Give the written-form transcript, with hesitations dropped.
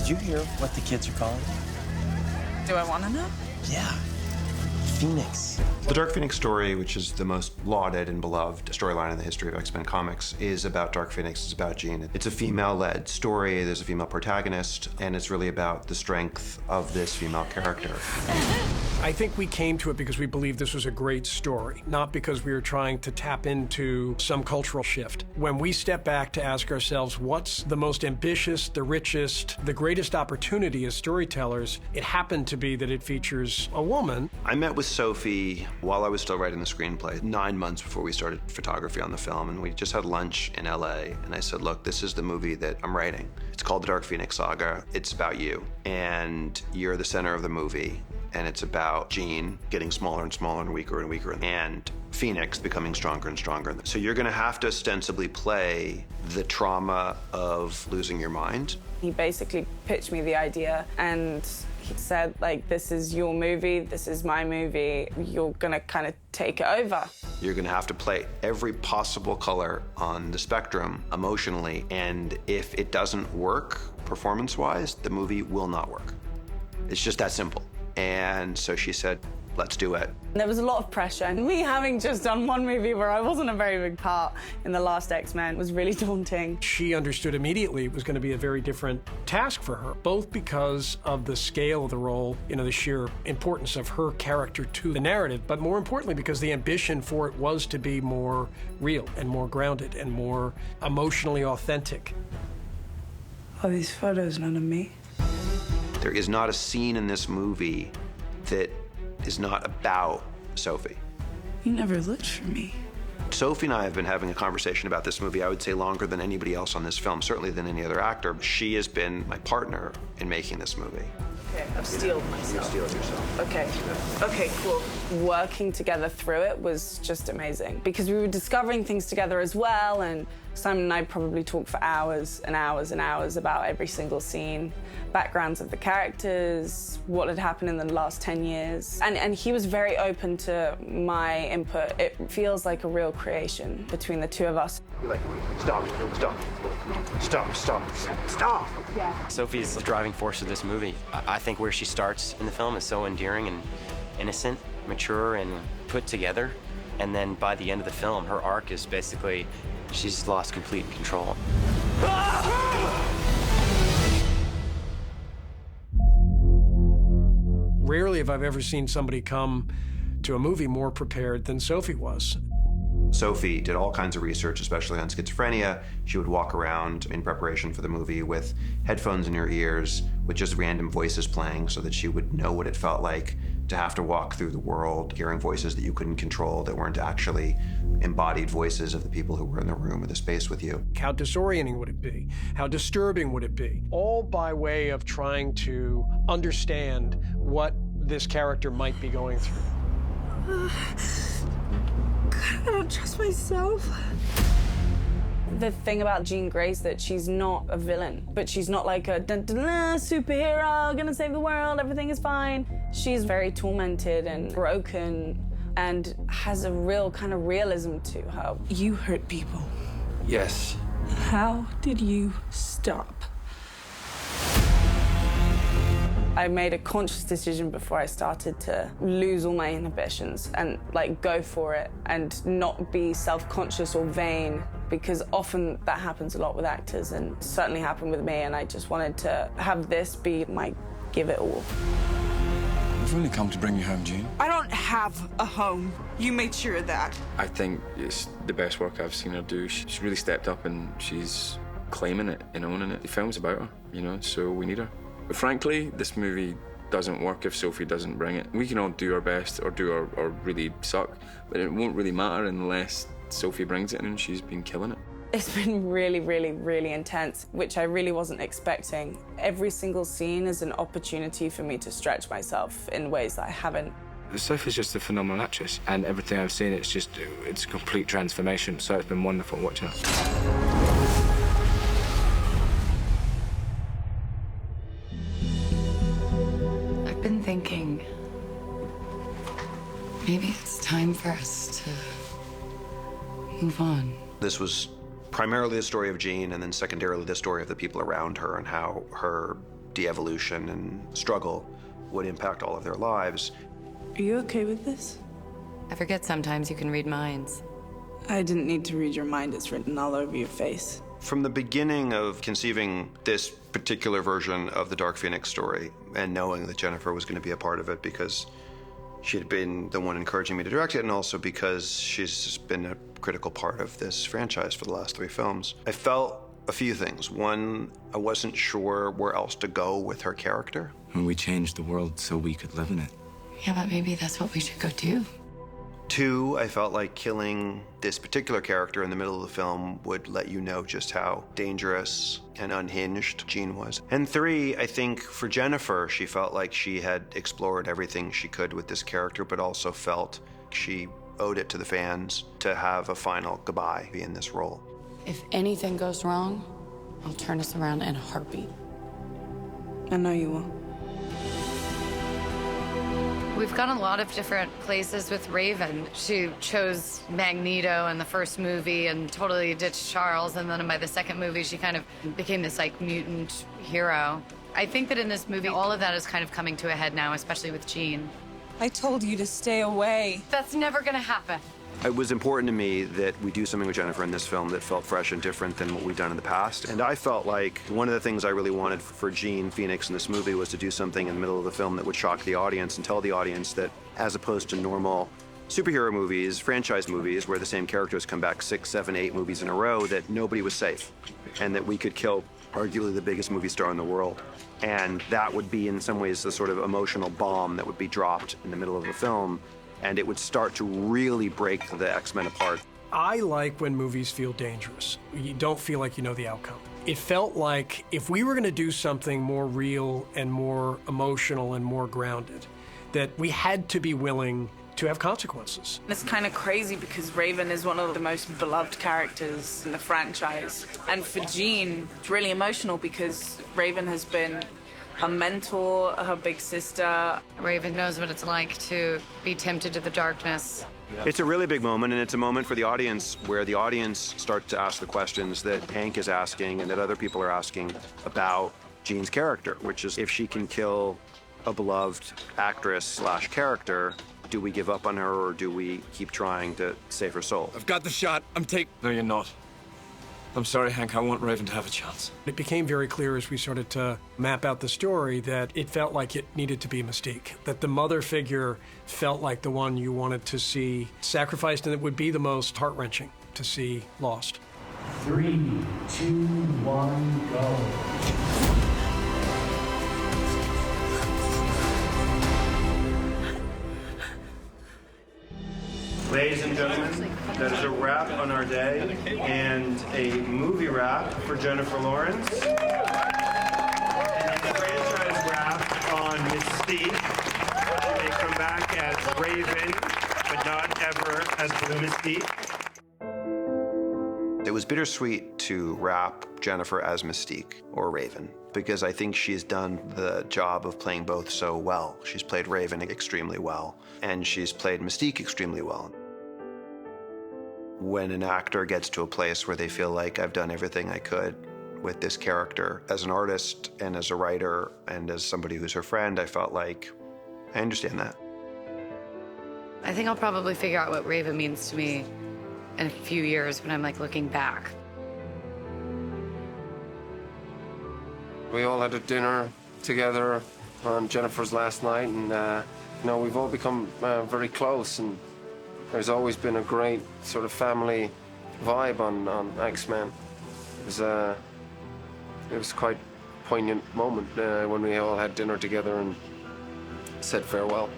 Did you hear what the kids are calling it? Do I want to know? Yeah. Phoenix. The Dark Phoenix story, which is the most lauded and beloved storyline in the history of X-Men comics, is about Dark Phoenix. It's about Jean. It's a female-led story. There's a female protagonist, and it's really about the strength of this female character. I think we came to it because we believed this was a great story, not because we were trying to tap into some cultural shift. When we step back to ask ourselves what's the most ambitious, the richest, the greatest opportunity as storytellers, it happened to be that it features a woman. I met with Sophie while I was still writing the screenplay, 9 months before we started photography on the film, and we just had lunch in LA, and I said, look, this is the movie that I'm writing. It's called The Dark Phoenix Saga. It's about you, and you're the center of the movie. And it's about Jean getting smaller and smaller and weaker, and Phoenix becoming stronger and stronger. So you're gonna have to ostensibly play the trauma of losing your mind. He basically pitched me the idea, and he said, like, this is your movie, this is my movie, you're gonna kind of take it over. You're gonna have to play every possible color on the spectrum emotionally, and if it doesn't work performance-wise, the movie will not work. It's just that simple. And so she said, let's do it. There was a lot of pressure, and me having just done one movie where I wasn't a very big part in the last X-Men was really daunting. She understood immediately it was going to be a very different task for her, both because of the scale of the role, you know, the sheer importance of her character to the narrative, but more importantly because the ambition for it was to be more real and more grounded and more emotionally authentic. Are these photos none of me? There is not a scene in this movie that is not about Sophie. You never looked for me. Sophie and I have been having a conversation about this movie, I would say longer than anybody else on this film, certainly than any other actor. She has been my partner in making this movie. Okay, I've steeled myself. You steeled yourself. Okay. Okay, cool. Working together through it was just amazing because we were discovering things together as well, and Simon and I probably talked for hours and hours and hours about every single scene, backgrounds of the characters, what had happened in the last 10 years. And he was very open to my input. It feels like a real creation between the two of us. You're like, stop. Yeah. Sophie's the driving force of this movie. I think where she starts in the film is so endearing and innocent, mature, and put together. And then by the end of the film, her arc is basically, she's lost complete control. Rarely have I ever seen somebody come to a movie more prepared than Sophie was. Sophie did all kinds of research, especially on schizophrenia. She would walk around in preparation for the movie with headphones in her ears, with just random voices playing so that she would know what it felt like to have to walk through the world, hearing voices that you couldn't control, that weren't actually embodied voices of the people who were in the room or the space with you. How disorienting would it be? How disturbing would it be? All by way of trying to understand what this character might be going through. I don't trust myself. The thing about Jean Grey is that she's not a villain, but she's not like a superhero, gonna save the world, everything is fine. She's very tormented and broken and has a real kind of realism to her. You hurt people. Yes. How did you stop? I made a conscious decision before I started to lose all my inhibitions and like go for it and not be self-conscious or vain, because often that happens a lot with actors and certainly happened with me, and I just wanted to have this be my give it all. I've only come to bring you home, Jean. I don't have a home. You made sure of that. I think it's the best work I've seen her do. She's really stepped up and she's claiming it and owning it. The film's about her, you know, so we need her. But frankly, this movie doesn't work if Sophie doesn't bring it. We can all do our best or really suck, but it won't really matter unless Sophie brings it in, and she's been killing it. It's been really, really, really intense, which I really wasn't expecting. Every single scene is an opportunity for me to stretch myself in ways that I haven't. Sophie's just a phenomenal actress, and everything I've seen, it's a complete transformation, so it's been wonderful watching her. I've been thinking, maybe it's time for us to move on. This was primarily the story of Jean, and then secondarily the story of the people around her and how her de-evolution and struggle would impact all of their lives. Are you okay with this? I forget sometimes you can read minds. I didn't need to read your mind. It's written all over your face. From the beginning of conceiving this particular version of the Dark Phoenix story and knowing that Jennifer was going to be a part of it because she had been the one encouraging me to direct it and also because she's been a critical part of this franchise for the last 3 films, I felt a few things. One, I wasn't sure where else to go with her character. And we changed the world so we could live in it. Yeah, but maybe that's what we should go do. 2, I felt like killing this particular character in the middle of the film would let you know just how dangerous and unhinged Jean was. And 3, I think for Jennifer, she felt like she had explored everything she could with this character, but also felt she owed it to the fans to have a final goodbye in this role. If anything goes wrong, I'll turn us around in a heartbeat. I know you will. We've gone a lot of different places with Raven. She chose Magneto in the first movie and totally ditched Charles, and then by the second movie, she kind of became this, like, mutant hero. I think that in this movie, all of that is kind of coming to a head now, especially with Jean. I told you to stay away. That's never gonna happen. It was important to me that we do something with Jennifer in this film that felt fresh and different than what we've done in the past. And I felt like one of the things I really wanted for Jean Phoenix in this movie was to do something in the middle of the film that would shock the audience and tell the audience that, as opposed to normal superhero movies, franchise movies, where the same characters come back 6, 7, 8 movies in a row, that nobody was safe and that we could kill arguably the biggest movie star in the world. And that would be in some ways the sort of emotional bomb that would be dropped in the middle of the film, and it would start to really break the X-Men apart. I like when movies feel dangerous. You don't feel like you know the outcome. It felt like if we were going to do something more real and more emotional and more grounded, that we had to be willing to have consequences. It's kind of crazy because Raven is one of the most beloved characters in the franchise. And for Jean, it's really emotional because Raven has been her mentor, her big sister. Raven knows what it's like to be tempted to the darkness. It's a really big moment, and it's a moment for the audience where the audience starts to ask the questions that Hank is asking and that other people are asking about Jean's character, which is if she can kill a beloved actress / character, do we give up on her or do we keep trying to save her soul? I've got the shot. No, you're not. I'm sorry, Hank. I want Raven to have a chance. It became very clear as we started to map out the story that it felt like it needed to be Mystique, that the mother figure felt like the one you wanted to see sacrificed, and it would be the most heart-wrenching to see lost. 3, 2, 1, go. Ladies and gentlemen, that is a wrap on our day and a movie wrap for Jennifer Lawrence. And a franchise wrap on Mystique. She may come back as Raven, but not ever as Blue Mystique. It was bittersweet to wrap Jennifer as Mystique or Raven, because I think she's done the job of playing both so well. She's played Raven extremely well, and she's played Mystique extremely well. When an actor gets to a place where they feel like I've done everything I could with this character, as an artist and as a writer and as somebody who's her friend, I felt like I understand that. I think I'll probably figure out what Raven means to me in a few years when I'm, like, looking back. We all had a dinner together on Jennifer's last night, and you know, we've all become very close, and there's always been a great sort of family vibe on X-Men. It was quite a poignant moment when we all had dinner together and said farewell.